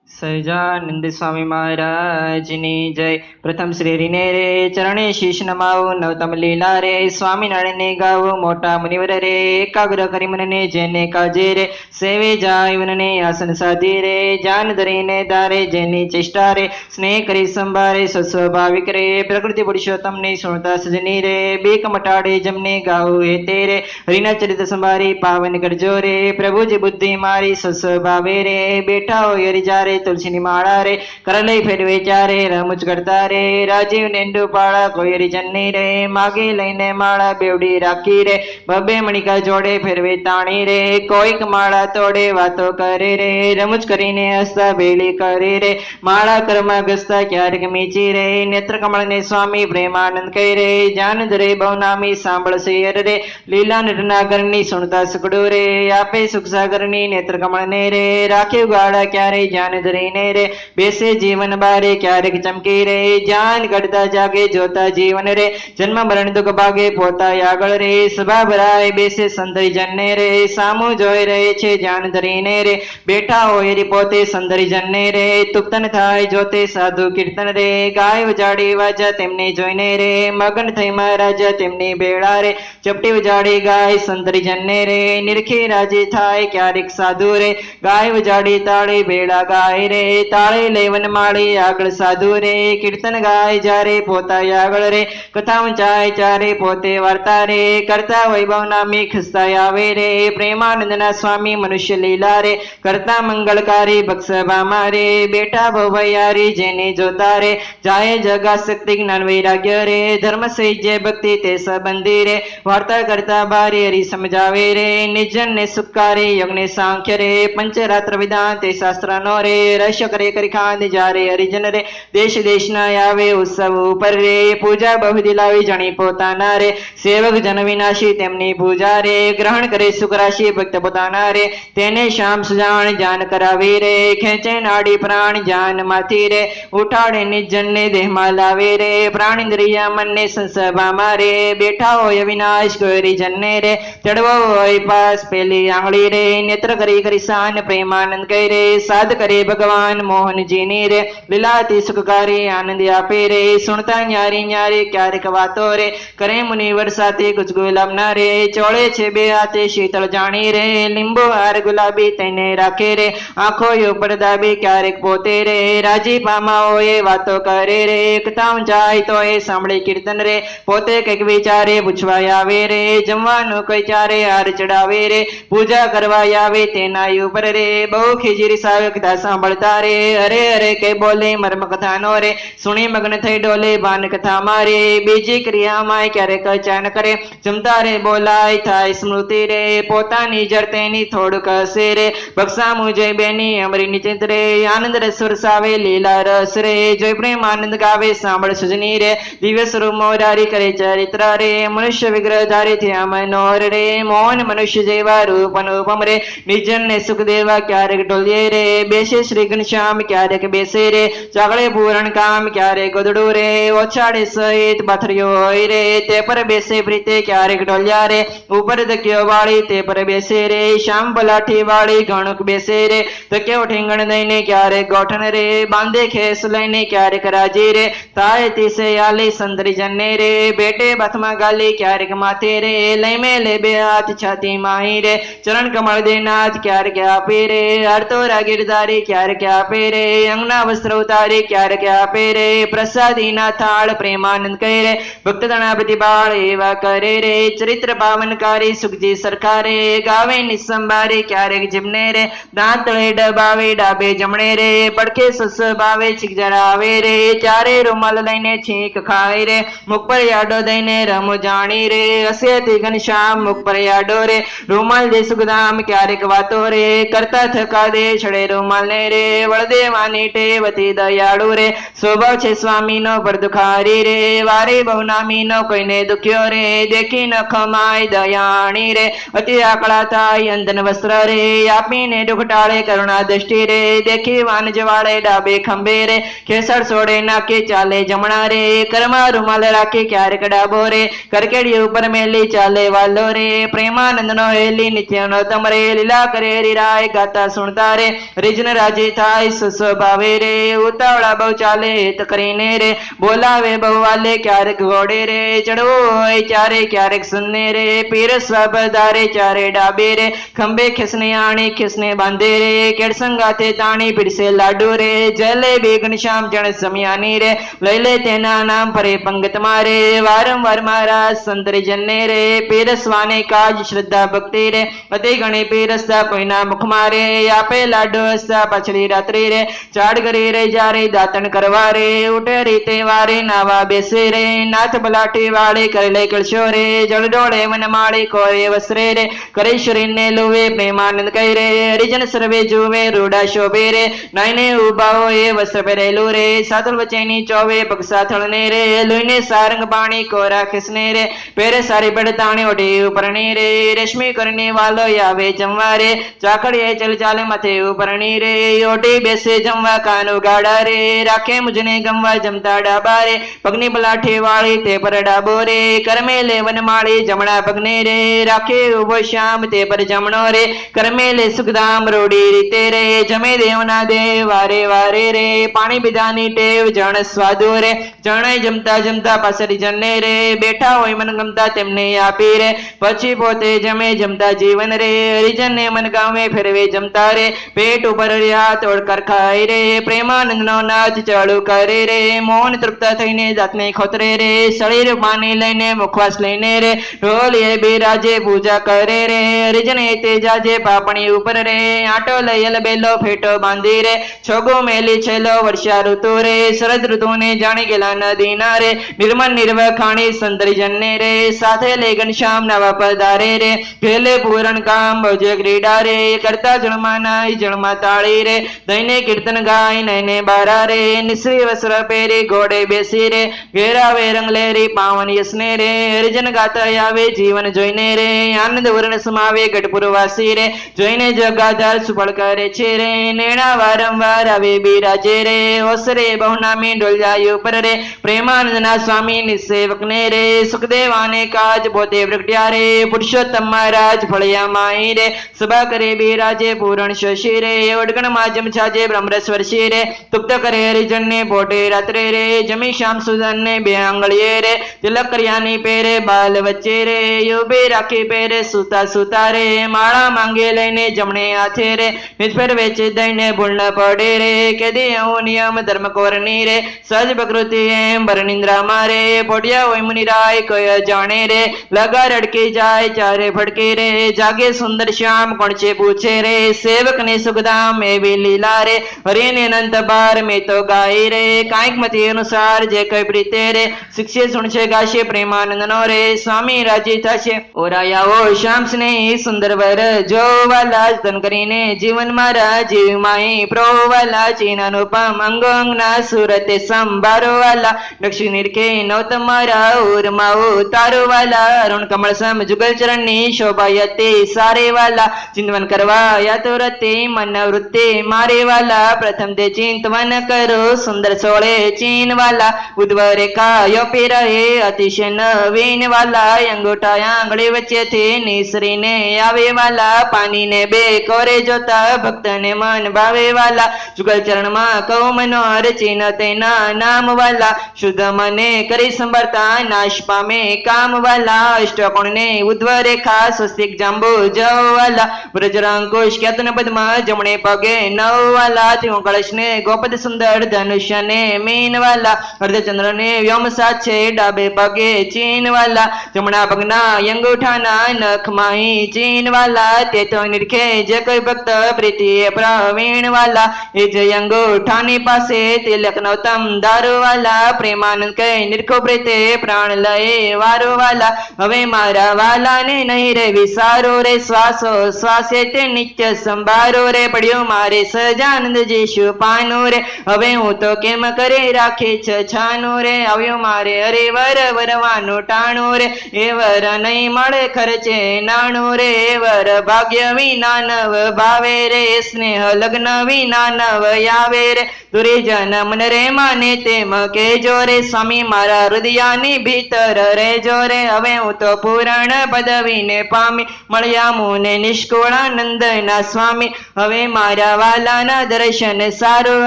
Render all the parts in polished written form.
સહજાનંદ સ્વામી મહારાજની જય। પ્રથમ શ્રી રીને રે ચરણે શીશ નમાવું, નવતમ લીલા રે સ્વામિનારાયણને ગાવું। મોટા મુનિવર રે એકાગ્ર કરી મનને જેને કાજે રે, સેવે જાય વનને આસન સાધી રે। જાન ધરીને ધારે જેની ચેષ્ટા રે, સ્નેહ કરી સંભારે સ્વસ્વાભાવિક રે। પ્રકૃતિ પુરુષોત્તમની સુણતા સજની રે, બેક મટાડે જમને ગાવું એ તે રે। હરિના ચરિત્ર સંભારી પાવન કરજો રે, પ્રભુજી બુદ્ધિ મારી સ્વસ્વભાવે રે। બેઠા હોય હરિજારે તુલસીની માળા રે, કરલઈ ફેરવે ચારે રમૂજ કરતા રે। રાજીવ નેંડુ પાળા કોઈ હરિજનની રે, માગે લઈને માળા બેવડી રાખી રે। બબે મણિકા જોડે ફેરવે તાણી રે, કોઈક માળા તોડે વાતો કરે રે। રમૂજ કરીને હસતા બેલી કરે રે, માળા કરમાં ઘસતા ક્યારેક મીચી રે। નેત્ર કમળને સ્વામી પ્રેમાનંદ કહે રે, જાન ધરે બહુનામી સાંભળશે હર રે। લીલા નટનાગરની સુણતા સુકડું રે, આપે સુખ સાગરની નેત્ર કમળને રે। રાખ્યું ગાળા ક્યારે જાન ધરીને રે, બેસે જીવન બારે ક્યારેક ચમકી રે। જાન કરતા જાગે જોતા જીવન રે, જન્મ મરણ દુઃખ ભાગે પોતા આગળ રે। સભા ભરાય બેસે સંતરી જનને રે, સામું જોઈ રહે છે જાન ધરીને રે। બેઠા હોય રી પોતે સંતરી જનને રે, તુક્તન થાય જોતે સાધુ કીર્તન રે। ગાય વજાડી વાજા તેમને જોઈને રે, મગન થઈ મહારાજા તેમની બેડા રે। ચપટી વજાડી ગાય સંતરી જનને રે, નિરખી રાજી થાય ક્યારેક સાધુ રે। ગાય વજાડી તાળી બેડા ગાય રે, તાળી લેવન માળી આગળ સાધુ રે। કીર્તન ગાય જ્યારે પોતા આગળ રે, કથા વંચાય ચારે પોતે વાર્તા રે। કરતા વૈભવ નામી ખસતા આવે રે, પ્રેમાનંદના સ્વામી મનુષ્ય લીલા રે। કરતા મંગળકારી ભક્ષભામાં રે, બેઠા ભવૈયારી જેને જોતા રે। જાય જગા શક્તિ જ્ઞાન વૈરાગ્ય રે, ધર્મ સૈજ્ય ભક્તિ તે સંબંધી રે। વાર્તા કરતા બારી હરી સમજાવે રે, નિજન ને સુખારે યજ્ઞ સાંખ્ય રે। પંચરાત્ર વિધાન તે શાસ્ત્ર નો રે, રહસ્ય કરે કરી ખાંડ જારે હરિજન રે। દેશ દેશના આવે ઉત્સવ ઉપર રે, પૂજા બહુ દિલાવી જણી પોતાના રે। સેવક જન વિનાશી તેમની પૂજા રે, ગ્રહણ કરે સુખ રાશિ ભક્ત પોતાના રે। તેને શ્યામ સુજાણ જાન કરાવી રે, ખેંચે નાડી પ્રાણ જાન માંથી રે। ઉઠાડે નિજન ને દેહમાં લાવે રે, પ્રાણ ઇન્દ્રિયા મનને સંસભામાં રે। બેઠા હોય અવિનાશ કોઈ હરિજન ને રે, ચડવો હોય પાસ પેલી આંગળી રે। નેત્ર કરી કરી શાન પ્રેમાનંદ કહે રે, સાધ કરે ભગવાન મોહનજીની રે। લીલાથી સુખકારી આનંદ આપે રે, સુણતા ન્યારી ન્યારી ક્યારેક વાતો રે। કરે મુનિવર સાથે કુછ ગુલાબના રે, ચોળે છે બે હાથે શીતળ જાણી રે। લીંબુ હાર ગુલાબી તેને રાખે રે, આંખો ઉપર દાબી ક્યારેક પોતે રે। રાજી પામાઓ એ વાતો કરે રે, કથા ઊંચાઈ તો એ સાંભળે કીર્તન રે। પોતે કંઈક વિચારે પૂછવા આવે રે, જમવાનું કઈ ચારે હાર ચડાવે રે। પૂજા કરવા આવે તેના ઉપર રે, બહુ ખીજરી સાવ કથા સાંભળતા રે। અરે અરે કઈ બોલે મર્મ કથા નો રે, સુણી મગ્ન થઈ ડોલે ભાન કથા મારે। બીજી ક્રિયામાં ક્યારેક અચાનક કરે, જમતા રે બોલાય થાય સ્મૃતિ રે। પોતાની જર તેની થોડુંક હસે રે, ભક્ષા મુજય બેની અમરી નિચિત રે। આનંદ રસ વરસાવે લીલા રસ રે, જોઈ પ્રેમ આનંદ ગાવે સાંભળ સુજની રે। દિવ્ય સ્વરૂપ મોરારી કરે ચરિત્ર રે, મનુષ્ય વિગ્રહ ધારે થયા મનોહર રે। મોહન મનુષ્ય જેવા રૂપ અનુપમ રે, નિજન ને સુખ દેવા ક્યારેક ઢોલીએ રે। બેસે શ્રી ઘનશ્યામ ક્યારેક બેસે રે, ચાગળે પૂરણ કામ ક્યારેક ગોદડું રે। ઓછાડે સહિત પાથરીઓ હોય રે, તે પર બેસે પ્રીતે ક્યારેક ઢોલ્યા રે। ઉપર ધક્યો વાળી તે પર બેસે રે, શ્યામ પલાઠી વાળી ઘણુક બેસે રે। ધક્યો ઠીંગણ દઈને ક્યારેક ગોઠણ રે, બાંધે ખેસ લઈને ક્યારેક રાજી રે। થાય તીસે આલી સંતરી જને રે, ભેટે બાથમાં ગાલી ક્યારેક માથે રે। લઈ મેં લે બે હાથ છાતી માહી રે, ચરણ કમળ દે નાથ ક્યારેક આપે રે। અર્તો રાગીરધારી ક્યારેક આપે રે, અંગના વસ્ત્ર ઉતારી ક્યારેક આપે રે। પ્રસાદીના થાળ પ્રેમાનંદ કહે રે, ભક્ત તણા પ્રતિભાળ એવા કરે રે। ચરિત્ર પાવનકારી સુખજી સરખા રે, ગાવે નિસંભારે ક્યારેક જીમને રે। દાંત તળે ડબાવે ડાબે જમણે રે, પડખે સસ ભાવે છીક જરાવે રે। ચારે રૂમાલ લઈને છીંક ખાય રે, મુખ પર યાડો દઈને રમો જાણી રે। હસ્યથી ઘનશ્યામ મુખ પર યાડો રે, રૂમાલ દે સુખધામ ક્યારેક વાતો રે। કરતા થકા દે છડે રૂમાલ ને રે, વળદેવાની ટેવથી દયાળુ રે। સ્વભાવ છે સ્વામી નો પર દુખારી રે, વારે બહુનામી નો કોઈને દુખ્યો રે। દેખી ન ખમાય દયાણી રે, અતિ આકળા થાય અંધન વસ્ત્ર રે। આપીને દુઃખ ટાળે કરુણા દ્રષ્ટિ રે, દેખી વાન જવાળે ડાબે ખંભે રે। ખેસર છોડે નાખે ચાલે જમણા રે, કરમાં રૂમાલ રાખે ક્યારેક ડાબો રે। કરકેડી ઉપર મેલી ચાલે વાલો રે, પ્રેમાનંદ નો હેલી નિત્ય નો તમ રે। લીલા કરે હરિરાય ગાતા સુણતા રે, રીજન રાજ રાજી થાય સ્વભાવે રે ઉતાવળા બહુ ચાલે ત કરીને રે બોલાવે બહુ વાલે ક્યારેક ઘોડે રે ચડવો હોય ત્યારે ક્યારેક સુન્ને રે પીરસવા પધારે ચારે ડાબે રે ખંભે ખેસને આણી ખેસને બાંધે રે કેડસંગાથે તાણી પીરસે લાડુ રે જલેબી ઘનશ્યામ જણ સમિયાની રે લઈ લે તેના નામ પરે પંગત મારે વારંવાર મારા સંતરી જન્ને રે પીરસવાને કાજ શ્રદ્ધા ભક્તિ રે અતિ ગણી પીરસતા કોઈના મુખ મારે આપે લાડુ હસતા પાછળી રાત્રિ રે ચાડ કરી રે જારે દાતણ કરવા રે ઉઠે રીતે વારે નાવા બેસે રે નાથ બલાટી વાળે કરી લે કળશો રે જળ ડોળે વન માળી કોરે વસરે રે કરે શરીરને લુવે પ્રેમાનંદ કહી રે હરિજન સર્વે જુવે રૂડા શોભે રે નાઈને ઉભા હોય વસ્ત્ર પહેરેલું રે સાતુલ વચ્ચેની ચોવે પગ સાથળને રે લોહીને સારંગ પાણી કોરા ખિસને રે પેરે સારી પડતાણી ઓઢી ઉપરણી રે રેશમી કરીને વાલો આવે જમવા રે ચાકડીએ ચલ ચાલે માથે ઉપરણી રે ઓઢી બેસે જમવા કાનું ગાડા રે રાખે મુજને ગમવા જમતા ડાબા રે પગની બલાઠી વાળી તે પર ડાબો રે કરમે લે વન માળી જમણા પગને રે રાખે ઉભો શ્યામ તે પર જમણો રે કરમે લે સુખધામ રોડી રીતે રે જમે દેવના દેવ વારે વારે રે પાણી પીધાની ટેવ જણ સ્વાદુ રે જણે જમતા જમતા પાછળ જણને રે બેઠા હોય મન ગમતા તેમને આપી રે પછી પોતે જમે જમતા જીવન રે હરિજનને મન ગામે ફેરવે જમતા રે પેટ ઉપર રહ્યા તોડકર ખાય રે પ્રેમાનંદ નો નાચ ચાલુ કરે રે મૌન તૃપ્ત થઈને જાતને ખોતરે રે શરીર પાણી લઈને મુખવાસ લઈને રે ઢોલીએ બિરાજે પૂજા કરે રે હરિજન તે જાજે પાપણી ઉપર રે આટો લયલ બેલો ફેટો બાંધી રે છોગો મેલી છેલો વર્ષા ઋતુ રે શરદ ઋતુને જાણી ગયેલા નદીના રે નિર્મલ નિર્વખાણી સંતરી જન્ને રે સાથે લે ઘનશ્યામ નવા પધારે રે ભેલે પૂરણ કામ ભજે ક્રીડા રે કરતા જળમાં નાય જળમાં તાળી રે દઈને કીર્તન ગાય નયને બારા રે નિશ્રી વસ્ત્ર પહેરી ઘોડે બેસી રે ઘેરાવે રંગ લેરી પાવન યસને રે હરિજન ગાતા આવે જીવન જોઈને રે આનંદ વર્ણ સમાવે ગઢપુર વાસી રે જોઈને જગાધાર સુફળ કરે છે રે નેણા વારંવાર આવે બિરાજે રે ઓસરે બહુનામી ડોલ જાય ઉપર રે પ્રેમાનંદના સ્વામી નિસેવક ને રે સુખદેવાને કાજ પોતે પ્રગટ્યા રે પુરુષોત્તમ મહારાજ ફળિયા માઈ રે સભા કરે બિરાજે પૂરણ શશી રે ઓડગણ માજમ છાજે બ્રહ્મરસ્વર્ષી રે તુપ્ત કરે હરિજન ને પોટે રાત્રે રે જમી શ્યામ સુદન ને બે આંગળીએ રે તિલક કર્યાની પેરે બાલ વચ્ચે રે યુબે રાખી પેરે સુતા સુતા રે માળા માંગે લઈને જમણે હાથે રે નિષ્ફળ વેચે દઈને ભૂલ ન પડે રે કેદી એવું નિયમ ધર્મ કોરની રે સજ પ્રકૃતિ એમ ભરનિંદ્રા મારે પોડિયા હોય મુનિરાય કોઈ જાણે રે લગા રડકી જાય ચારે ફડકે રે જાગે સુંદર શ્યામ કોણ છે પૂછે રે સેવક ને સુખધામ એવી લીલા રે હરિને અનંત બાર મેં તો ગાય રે કાંઈક મતી અનુસાર જે કઈ પ્રીતે રે શિક્ષે સુણશે ગાશે પ્રેમાનંદ નો રે સ્વામી રાજી થશે ઓરાયાઓ શ્યામ સ્નેહી સુંદર વર જોવાલા ધન કરીને જીવન મારા જીવ માઈ પ્રોવાલા ચીન અનુપમ અંગોંગના સુરતે સંભારો વાલા દક્ષિણ નિરખે નવ તમારા ઉરમાઓ તારો વાલા અરુણ કમળ સમ જુગલ ચરણ ની શોભાયતે સારે વાલા ચિંતવન કરવા યાતો રતે મન વૃત્તે મારે વાલા પ્રથમ તે ચિંતવન કરો સુંદર સોળે ચીન વાલા ઉદ્વ રેખા યોપી રહે અતિશય નવીન વાલા અંગૂઠા આંગળી વચ્ચેથી નિસરીને આવે વાલા પાણીને બે કોરે જોતા ભક્તને મન ભાવે વાલા જુગલ ચરણમાં કૌ મનોહર ચિહ્ન તેના નામ વાલા શુદ્ધ મને કરી સંભાળતા નાશ પામે કામ વાલા અષ્ટકોણ ને ઉદ્વ રેખા સ્વસ્તિક જાંબુ જવ વાલા વ્રજરાંકુશ કેતન પદ્મા જમણે પગે નવ વાલા ત્યું કળશ ને ગોપદ સુંદર ધનુષ્ય ને મીન વાલા અર્ધચંદ્ર ને વ્યોમ સાચે ડાબે પગે ચીન વાલા જમણા પગના અંગૂઠાના નખમાહી ચીન વાલા તે તો નિરખે જે કોઈ ભક્ત પ્રીતિ પ્રવીણ વાલા એ જે અંગૂઠાની પાસે તિલક નવતમ દારૂ વાલા પ્રેમાનંદ કહે નિરખો પ્રીતે પ્રાણ લયે વારો વાલા હવે મારા વાલા ને નહીં રે વિસારો રે શ્વાસો શ્વાસે તે નિત્ય સંભારો રે પડ્યો મારે સજાનંદ જેશુ પાનો રે હવે હું તો કેમ કરે રાખે છે છાનો રે આવ્યો મારે અરે વર વરવાનું ટાણું રે એ વર નહીં મળે ખર્ચે નાણું રે એ વર ભાગ્ય વિના નવ ભાવે રે સ્નેહ લગ્ન વિના નવ આવે રે દુર્જન મન રે માને તેમ કેજો રે સ્વામી મારા હૃદયાની ભીતર રેજો રે હવે હું તો પૂરણ પદવીને પામી મળ્યા મુને નિષ્કુળાનંદના સ્વામી હવે મારા વાલાના દર્શન સારું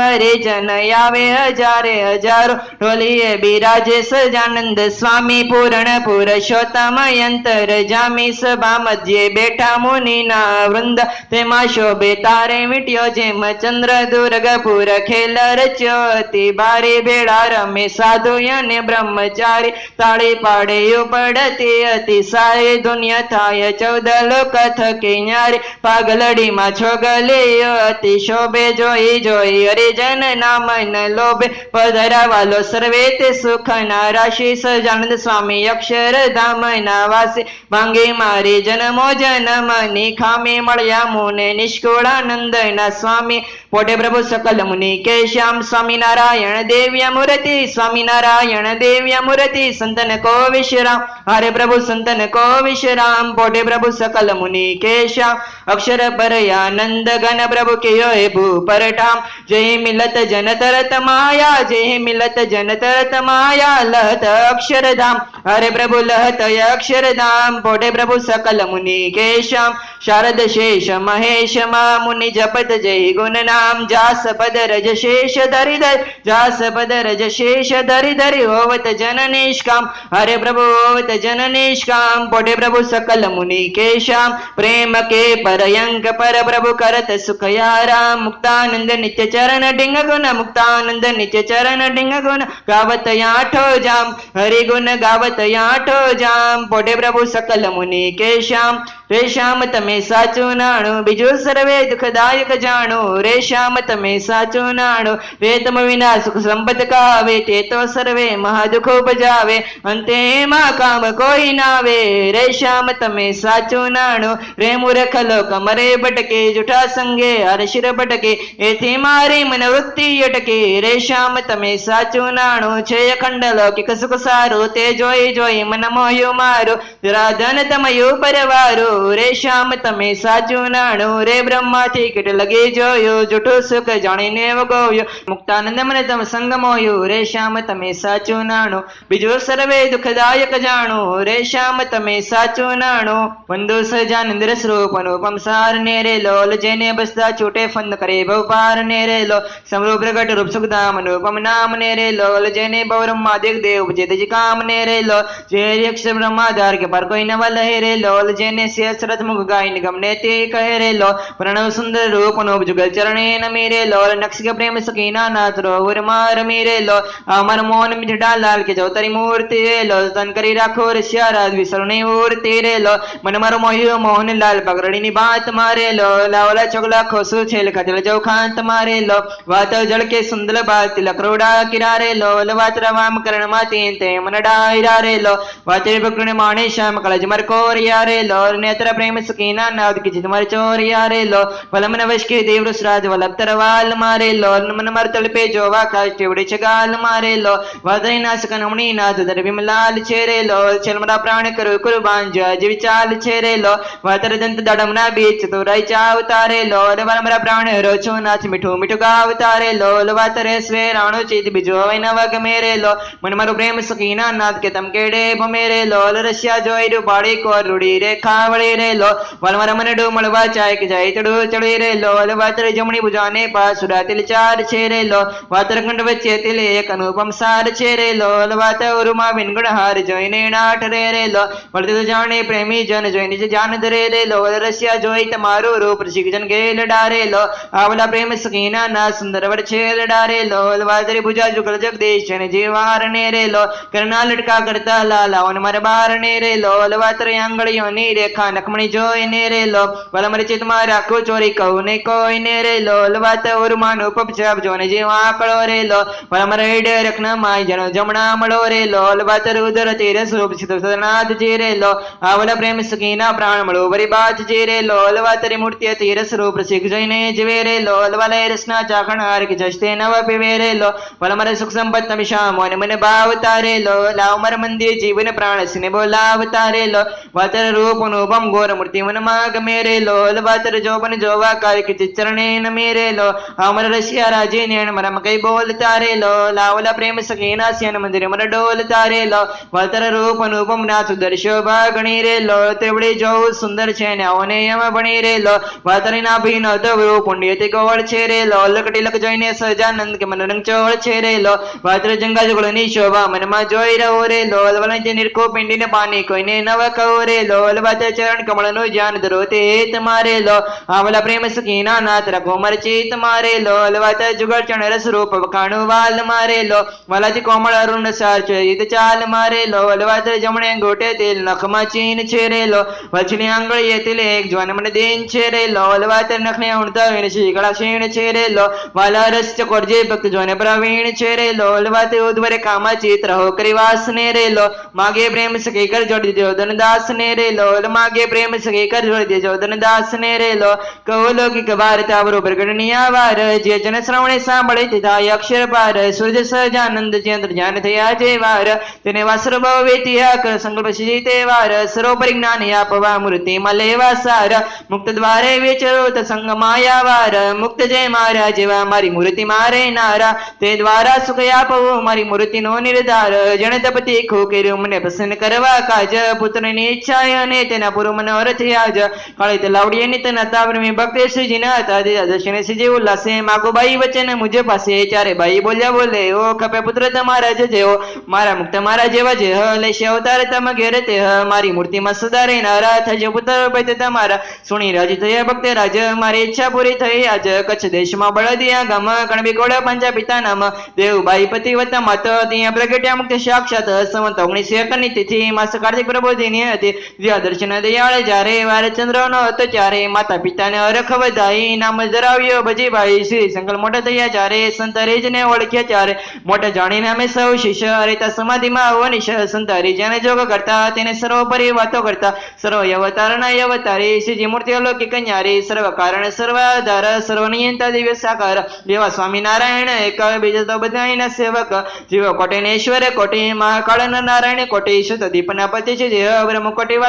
હરિજન આવે હજારે હજારો ઢોલીએ બિરાજે સજાનંદ સ્વામી પૂરણ પુરુષોત્તમ અંતર જામી સભા મધ્યે બેઠા મુનિના વૃંદ તેમાં શોભે તારે મીટ્યો જેમ ચંદ્ર દુર્ગપુર ખેલ રચ્યો હતી બારી ભેળા રમે સાધુ અને બ્રહ્મચારી તાળી પાડે પડતી હતી સારી દુનિયા થાય 14 લોક થકી ન્યારી પાગલડીમાં છોગલીઓ હતી શોભે જોઈ જોઈ હરિજન નામ ન લોભે પધરાવાલો સર્વે તે સુખના રાશિ સજાનંદ સ્વામી અક્ષરધામ ના વાસી ભાંગી મારી જન્મો જન્મની ખામી મળ્યા મુને નિષ્કુળાનંદ ના સ્વામી પોટે પ્રભુ સકલ મુનિ કે શ્યામ સ્વામિનારાયણ દેવ્ય મૂર્તિ સ્વામિનારાયણ દેવ્ય મૂર્તિ સંતન કો વિશ્રામ હરે પ્રભુ સંતન કો વિશ્રામ પોટે પ્રભુ સકલ મુનિ કે શ્યામ અક્ષર પરયાનંદ ઘન પ્રભુ કયો હે ભૂ પરઠામ જય મિલત જન તરત માયા જય મિલત જન તરત માયા લહત અક્ષરધામ હરે પ્રભુ લહત અક્ષરધામ પોટે પ્રભુ સકલ મુનિ કે શ્યામ શારદ શેષ મહેશ મા મુનિ જપત જય ગુણ નામ જાસ પદ રજ શેષ ધરી ધર જાસ પદ રજ શેષ ધરી ધરી હોવત જન નિષ્કામ હરે પ્રભુ હોવત જન નિષ્કામ પોટે પ્રભુ સકલ મુનિ કે શ્યામ પ્રેમ के परयंक पर प्रभु करत सुखयाराम मुक्तानंद नित्य चरण डिंग गुण मुक्तानंद नित्य चरण डिंग गुण गावत आठो जाम हरि गुण गावत आठो जाम पोटे प्रभु सकल मुनि के श्याम रे श्याम तमे साचू नाणु बीजू सर्वे दुखदायक जाणो रे श्याम तमे साचू नाणु रे तम विना सुख संपत कावे ते तो सर्वे महादुख उपजावे अंते मा काम कोई नावे रे श्याम तमे साचू नाणु रे मूर्ख लोक मरे भटके जूठा संगे हर शिर भटके एथी मारी मन वृत्ति अटके रे श्याम तमे साचू नाणु छे अखंड लौकिक सुख सारो ते जोई जोई मन मोह्यो मारो जरा धन तमयो परवारो रे श्याम तमे साचू नाणु रे ब्रह्मा थी किट लगे जोयो जूठो सुख जाणीने वगोयो मुक्तानंद मन तम संग मोयो रे श्याम तमे साचू नाणु बीजो सर्वे दुखदायक जाणो रे श्याम तमे साचू नाणु वंदो सजानंद स्वरूप अनुपम सार नेरे लोल जेने बसता छोटे फंद करे भव पार नेरे लो समरूप प्रकट रूप सुखदाम अनुपम नाम नेरे लोल जेने ब्रह्मा देव देव उपजे जी काम नेरे लो जे यक्ष ब्रह्माधार के पर कोई नवल है रे लोल जेने से सरत मुख गाय निगम ने ते कहे रे लो प्रणव सुंदर रूप अनुप जुगल चरणे न मेरे लोल नक्ष के प्रेम सकीना नाथ रो उर मार मेरे लो अमर मोहन मिठा लाल के चौतरी मूर्ति रे लो तन करी राखो ऋष्या राज विसरणी मूर्ति रे लो मन मर मोहियो मोहन लाल पगड़ी नी बात मारे लो लावला चोगला खोसु छेल खजल जो खांत मारे लो वात जल के सुंदर बात लकरोड़ा किरारे लो लवात रवाम करण माती ते मन डायरा रे लो वाते बकने माणे श्याम कलज मर कोरिया रे लो नेत्र प्रेम सकीना नाद की जित मर चोरिया रे लो वलमन वश के देव रुसराज वलब तरवाल मारे लो मन मर तल पे जोवा का टिवड़ी छगाल मारे लो वादई नासक नमणी नाथ दर विमलाल छेरे लो चलमरा प्राण करो कुर्बान जीव चाल छेरे लो वातर दंत दडमना बीच तो राई चावतारे लो वलमरा प्राण रोचो नाथ मिठू मिठू गावतारे लो वातरे स्वे राणो चित बिजो न वग मेरे लो मन मरो प्रेम सकीना नाथ के तम केड़े मेरे लो रसिया जोई रु बाड़ी को रुड़ी रे खावड़े रे लो वलमर मन डू मलवा चाय के जाई तड़ू चढ़े रे लो वातर जमणी बुझाने पास सुरा तिल चार छेरे लो वातर कंड बच्चे तिल एक अनुपम सार छेरे लो वात उरुमा विनगुण हार जोईने नाट रे लो वलते तो जाने प्रेमी जन जोईने जे जान धरे रे लो रसिया जोई तमारो रूप ऋषिक जन गेल डारे लो आवला प्रेम सकीना ना सुंदर वर छेल डारे लो वातरी भुजा जुगल जगदीश जन जीवार ने रे लो करना लटका करता लाला वन मर बार ने रे लो वातर आंगड़ियों नी रेखा नकमणी जोई ने रे लो वलमर चित मा राखो चोरी कहू ने कोई ने रे लो वात और मानो पपचाप जोने जीवा कड़ो रे लो वलमर हेडे रखना माई जनो जमना मड़ो रे लो वातर उदर तेरे स्वरूप चित सदनाथ जी रे लो आवला प्रेम सकीना प्राण मड़ो बरी बात जी रे लो वातरी मूर्ति तीर स्वरूप सिख जईने जीवे रे लो वाले रसना चाखण हार के जस्ते नव पिवे रे लो वलमर सुख संपत्त मिशाम मन मन भावता रे लो लाव मर मंदिर जीवन प्राण सिने बोलावता रे लो वातर रूप अनुपम ઓમ ઘોર મૂર્તિ મનમાં ગમે રેલો લવાતર જોબન જોવા કાર્ય ચરણે નમે રેલો અમર રશિયા રાજી નેણ મરમ કઈ બોલતા રેલો લાવલા પ્રેમ સખીના સ્યન મંદિર મર ડોલતા રેલો વતર રૂપ અનુપમ ના સુંદર શોભા ગણી રેલો તેવડી જો સુંદર છે ને ઓને એમ ભણી રેલો વાતરી ના ભીન તવરો પુણ્યથી ગોળ છે રેલો લકટી લક જોઈને સજાનંદ કે મન રંગ ચોળ છે રેલો વાતર જંગા જુગળ ની શોભા મનમાં જોઈ રહ્યો રેલો વલંજ નિરખો પિંડીને પાણી કોઈને નવ કહો રેલો વાતર ચરણ કમળ નું જ્ઞાન ધરો તે તમારે લો આવલા પ્રેમ સખીના નાથ રખો મર ચિત મારે લો વાતર જુગળ ચણ રસ રૂપ વખાણુ વાલ મારે લો વાલાજી કોમળ અરુણ સાર ચરિત ચાલ મારે લો વાતર જમણે ગોટે તેલ નખમાં ચીન છે રેલો વચની આંગળીએ તિલે એક જ્વાન મને દેન છે રેલો વાતર નખને ઉણતા વીણ શીકળા ક્ષીણ છે રેલો વાલા રસ ચકોરજે ભક્ત જોને પ્રવીણ છે રેલો વાતે ઉદ્વરે કામા ચિત રહો કરીવાસ ને રેલો માગે પ્રેમ સખી કર જોડી દેજો ધનદાસ ને રેલો માગે પ્રેમ સખી કર જોડી દેજો ધનદાસ ને રેલો કહો લૌકિક વાર્તા બરોબર ગણનીય વાર જે જન શ્રવણે સાંભળે તે થાય અક્ષર પાર સૂર્ય સજાનંદ ચંદ્ર જ્ઞાન થયા જે વાર તેને વાસર ભાવ વેતિયા કર સંકલ્પ સિદ્ધિ તે વાર સરોપરી જ્ઞાન આપવા મૂર્તિ માં લેવા સાર મુક્ત દ્વારે વેચરો તો સંગ માયા વાર મુક્ત જય મારા જેવા મારી મૂર્તિ મારે નારા તે દ્વારા સુખ આપવું મારી મૂર્તિ નો નિર્ધાર જણ તપતિ ખો કર્યું મને પ્રસન્ન કરવા કાજ પુત્રની ઈચ્છા અને તેના પૂર્વ મનોરથ આજ કાળી તલાવડી ની તેના તાવરમી ભક્તિ શ્રીજી ના હતા દર્શન શ્રીજી ઉલ્લાસે માગોબાઈ વચન મુજબ પાસે ચારે બાઈ બોલ્યા બોલે ઓ ખપે પુત્ર તમારા જેવો મારા મુક્ત મારા જેવા જે લેશે અવતાર તમ ઘેર તે મારી મૂર્તિમાં સદા રહેનારા થજો પુત્ર ભય તમારા સુણી રાજી થયા ભક્ત રાજ મારી ઈચ્છા પૂરી થઈ આજ કચ્છ દેશમાં બળદિયા ગામ કણબી ગોળ પંજા પિતા નામ દેવભાઈ પતિવત માત ત્યાં પ્રગટ્યા મુક્ત સાક્ષાત સંવત 19 ની તિથિ માસ કાર્તિક પ્રબોધિની હતી જ્યાં દર્શન દયાળ જ્યારે વાર ચંદ્ર નો હતો ત્યારે માતા પિતાને અરખ વધાઈ નામ ધરાવ્યો ભજીભાઈ શ્રી સંકલ મોટા થયા જ્યારે સંત રેજને ઓળખ્યા ત્યારે મોટા જાણીને અમે સૌ શિષ્ય રહેતા સમાધિમાં અવનિશ સંત રેજને જોગ કરતા તેને સર્વોપરી વાતો કરતા સર્વ અવતારના અવતારી શ્રીજી મૂર્તિ અલૌકિક ન્યારી સર્વ કારણ સર્વ આધાર સર્વ નિયંતા દિવ્ય સાકાર જેવા સ્વામિનારાયણ એક બીજા તો બધાના સેવક જીવ કોટેનેશ્વર કોટી મહાકાળ નારાયણ કોટી શુદ્ધ દીપના પતિ છે જે બ્રહ્મ કોટી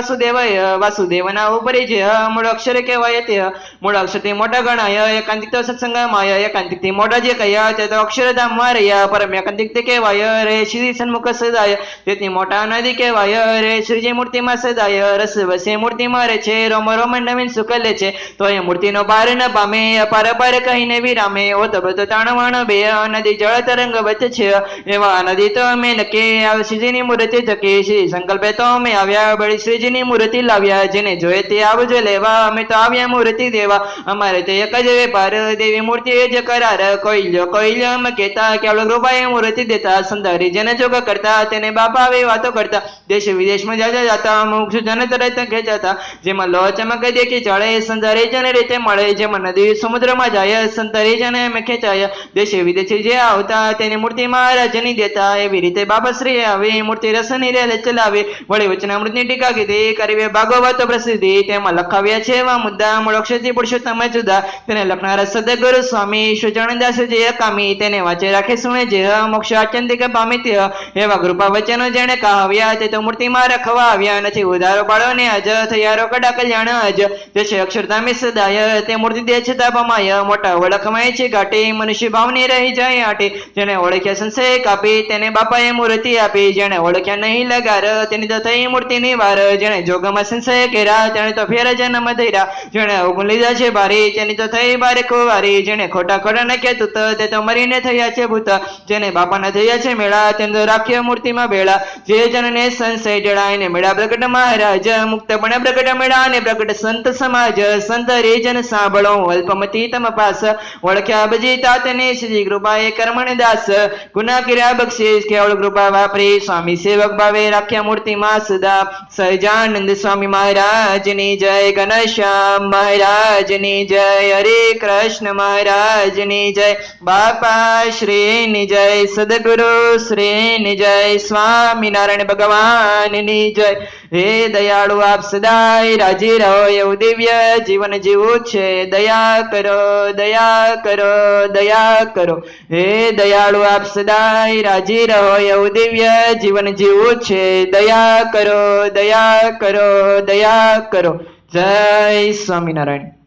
વાસુદેવના ઉપરી જે મૂળ અક્ષર કહેવાય તે મૂળ અક્ષરથી મોટા ગણાય એકાંતિક તો સત્સંગમાય એકાંતિકથી મોટા જે કહ્યા તે તો અક્ષરધામમાં રહ્યા પરમ એકાંતિક કહેવાય રે શ્રી સન્મુખ સદાય તેથી મોટા નદી કહેવાય રે શ્રીજી મૂર્તિમાં સદાય રસ વસે મૂર્તિમાં રહે છે રોમ રોમ નવીન સુખ લે છે તો એ મૂર્તિનો પાર ન પામે પાર પાર કહીને વિરામે ઓ તો બધો તાણવાણ બે નદી જળ તરંગ વચ્ચે છે એવા નદી તો અમે નકે શ્રીજીની મૂર્તિ થકી શ્રી સંકલ્પે તો અમે આવ્યા બળી શ્રીજીની મૂર્તિ લાવ્યા જેને જોઈએ તે આવજો લેવા અમે તો આવ્યા મૂર્તિ દેવા અમારે તો એક જ વેપાર દેવી મૂર્તિ જ કરાર કોઈલ્યો અમે કહેતા કે આવડો કૃપાએ મૂર્તિ દેતા સંધારી જેને જોગ કરતા તેને બાપા આવી વાતો કરતા દેશ વિદેશમાં જાજા જતા મુક્ષ જન તરત ખેંચાતા જેમાં લો ચમક દેખી ચડે સંધારી જન રીતે મળે જેમાં નદી સમુદ્રમાં જાય સંધારી જન અમે ખેંચાય દેશે વિદેશી જે આવતા તેની મૂર્તિ મહારાજની દેતા એવી રીતે બાપા શ્રી આવી મૂર્તિ રસની રેલ ચલાવી વળી વચનામૃતની ટીકા કીધી કરવી ભાગવતો પ્રસિદ્ધિ તેમાં લખાવ્યા છે એવા મુદ્દા મૂળ અક્ષરથી પુરુષોત્તમ જુદા તેને લખનારા સદગુરુ સ્વામી સુજણદાસ જે કામી તેને વાંચે રાખે સુણે જે મોક્ષ આત્યંતિક પામી તે એવા કૃપા વચનો જેને કહાવ્યા તે તો મૂર્તિમાં રખવા આવ્યા નથી ઉધારો પાડો ને અજ થયા રોકડા કલ્યાણ અજ જે છે અક્ષરધામી સદાય તે મૂર્તિ દે છતાં પમાય મોટા ઓળખમાય છે ઘાટી મનુષ્ય ભાવની રહી જાય આટી જેને ઓળખ્યા સંશય કાપી તેને બાપાએ મૂર્તિ આપી જેને ઓળખ્યા નહીં લગાર તેની તો થઈ મૂર્તિની વાર જેને જોગમાં સંશય કેરા તેને તો ફેર જન્મ ધૈરા જેને અવગુણ લીધા છે ભારી તેની તો થઈ બારે ખોવારી જેને ખોટા ખોટા નાખ્યા તુત તે તો મરીને થયા છે ભૂત જેને બાપાના થયા છે મેળા તેને તો રાખ્યા મૂર્તિમાં બેળા જે જનને સંશય જડાઈને મેળા પ્રગટ મહારાજ મુક્ત પણ પ્રગટ મેળા અને પ્રગટ સંત સમાજ સંત રેજન સાંભળો અલ્પમતી તમ પાસ ઓળખ્યા બજીતા તેને શ્રી કૃપાએ કર્મણ દાસ ગુના કર્યા બક્ષીસ કેવળ કૃપા વાપરી સ્વામી સેવક ભાવે રાખ્યા મૂર્તિમાં સદા સહજાનંદ સ્વામી મહારાજની જય ઘનશ્યામ મહારાજની જય હરે કૃષ્ણ મહારાજની જય બાપા શ્રીની જય સદગુરુ શ્રીની જય સ્વામિનારાયણ ભગવાનની જય હે દયાળુ આપ સદાય રાજી રહો એવું દિવ્ય જીવન જીવું છે દયા કરો દયા કરો દયા કરો હે દયાળુ આપ સદાય રાજી રહો એવું દિવ્ય જીવન જીવું છે દયા કરો દયા કરો દયા કરો. જય સ્વામિનારાયણ.